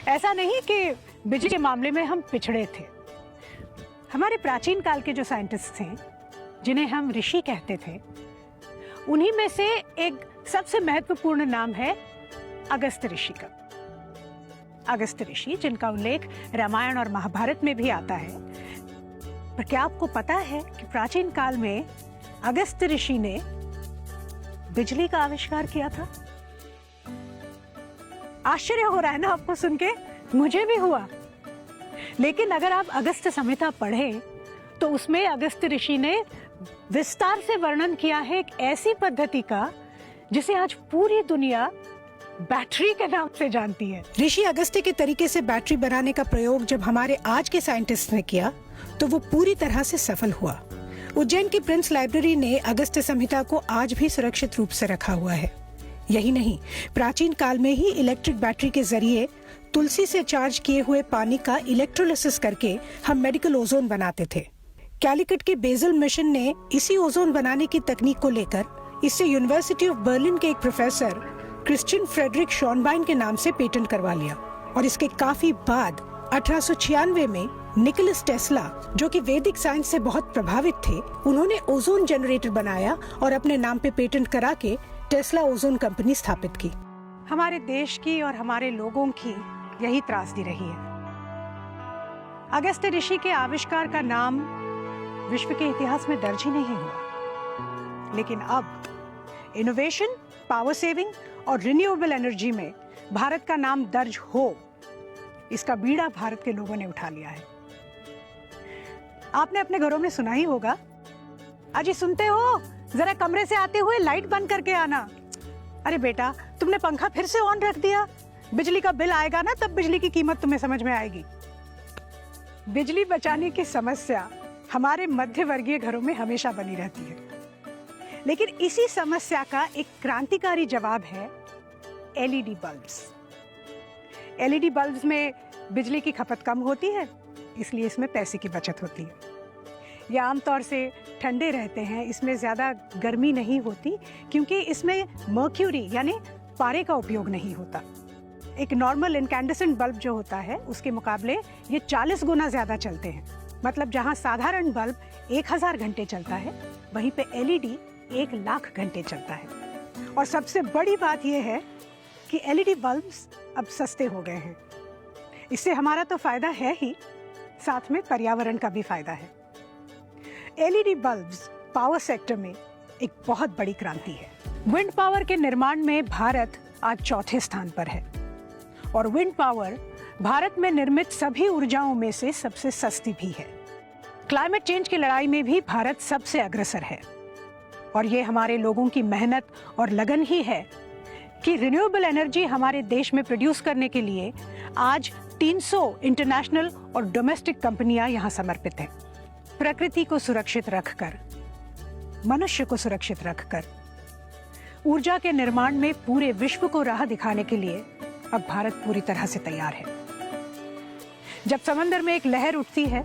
ऐसा नहीं कि बिजली के मामले में हम पिछड़े थे। हमारे प्राचीन काल के जो साइंटिस्ट थे, जिन्हें हम ऋषि कहते थे, उन्हीं में से एक सबसे महत्वपूर्ण नाम है अगस्त्य ऋषि का। अगस्त्य ऋषि, जिनका उल्लेख रामायण और महाभारत में भी आता है। पर क्या आपको पता है कि प्राचीन काल में अगस्त्य ऋषि ने बिजली का आविष्कार किया था? आश्चर्य हो रहा है ना आपको सुन के? मुझे भी हुआ। लेकिन अगर आप अगस्त्य संहिता पढ़ें तो उसमें अगस्त्य ऋषि ने विस्तार से वर्णन किया है एक ऐसी पद्धति का जिसे आज पूरी दुनिया बैटरी के नाम से जानती है। ऋषि अगस्त्य के तरीके से बैटरी बनाने का प्रयोग जब हमारे आज के साइंटिस्ट ने किया तो वो पूरी तरह से सफल हुआ। उज्जैन की प्रिंस लाइब्रेरी ने अगस्त्य संहिता को आज भी सुरक्षित रूप से रखा हुआ है। यही नहीं, प्राचीन काल में ही इलेक्ट्रिक बैटरी के जरिए तुलसी से चार्ज किए हुए पानी का इलेक्ट्रोलिसिस करके हम मेडिकल ओजोन बनाते थे। कैलिकट के बेजल मिशन ने इसी ओजोन बनाने की तकनीक को लेकर इससे यूनिवर्सिटी ऑफ बर्लिन के एक प्रोफेसर क्रिश्चियन फ्रेडरिक शॉनबाइन के नाम से पेटेंट करवा लिया। और इसके काफी बाद 1896 में निकोलस टेस्ला, जो कि वैदिक साइंस से बहुत प्रभावित थे, उन्होंने ओजोन जनरेटर बनाया और अपने नाम पे पेटेंट करा के टेस्ला ओजोन कंपनी स्थापित की। हमारे देश की और हमारे लोगों की यही त्रासदी रही है। अगस्त्य ऋषि के आविष्कार का नाम विश्व के इतिहास में दर्ज ही नहीं हुआ। लेकिन अब इनोवेशन, पावर सेविंग और रिन्यूएबल एनर्जी में भारत का नाम दर्ज हो, इसका बीड़ा भारत के लोगों ने उठा लिया है। आपने अपने घरों में सुना ही होगा, अजी सुनते हो, जरा कमरे से आते हुए लाइट बंद करके आना। अरे बेटा, तुमने पंखा फिर से ऑन रख दिया, बिजली का बिल आएगा ना, तब बिजली की कीमत तुम्हें समझ में आएगी। बिजली बचाने की समस्या हमारे मध्य वर्गीय घरों में हमेशा बनी रहती है। लेकिन इसी समस्या का एक क्रांतिकारी जवाब है एलईडी बल्ब्स। एलईडी बल्ब्स में बिजली की खपत कम होती है, इसलिए इसमें पैसे की बचत होती है। ये आमतौर से ठंडे रहते हैं, इसमें ज़्यादा गर्मी नहीं होती क्योंकि इसमें मर्क्यूरी यानी पारे का उपयोग नहीं होता। एक नॉर्मल इनकैंडेसेंट बल्ब जो होता है उसके मुकाबले ये 40 गुना ज़्यादा चलते हैं। मतलब जहाँ साधारण बल्ब 1000 घंटे चलता है, वहीं पे एलईडी 1,00,000 घंटे चलता है। और सबसे बड़ी बात यह है कि एलईडी बल्ब्स अब सस्ते हो गए हैं। इससे हमारा तो फायदा है ही, साथ में पर्यावरण का भी फायदा है। एलईडी बल्ब्स पावर सेक्टर में एक बहुत बड़ी क्रांति है। विंड पावर के निर्माण में भारत आज चौथे स्थान पर है और विंड पावर भारत में निर्मित सभी ऊर्जाओं में से सबसे सस्ती भी है। क्लाइमेट चेंज की लड़ाई में भी भारत सबसे अग्रसर है और ये हमारे लोगों की मेहनत और लगन ही है कि रिन्यूएबल एनर्जी हमारे देश में प्रोड्यूस करने के लिए आज 300 इंटरनेशनल और डोमेस्टिक कंपनियां यहां समर्पित हैं। प्रकृति को सुरक्षित रखकर, मनुष्य को सुरक्षित रखकर ऊर्जा के निर्माण में पूरे विश्व को राह दिखाने के लिए अब भारत पूरी तरह से तैयार है। जब समंदर में एक लहर उठती है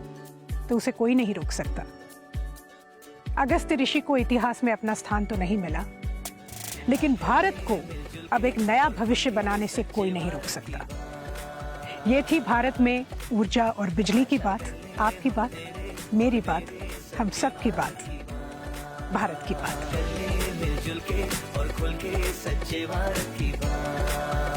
तो उसे कोई नहीं रोक सकता। अगस्त्य ऋषि को इतिहास में अपना स्थान तो नहीं मिला, लेकिन भारत को अब एक नया भविष्य बनाने से कोई नहीं रोक सकता। ये थी भारत में ऊर्जा और बिजली की बात, आपकी बात, मेरी बात, हम सब की बात, भारत की बात। मिलजुल के और खुल के सच्चे भारत की बात।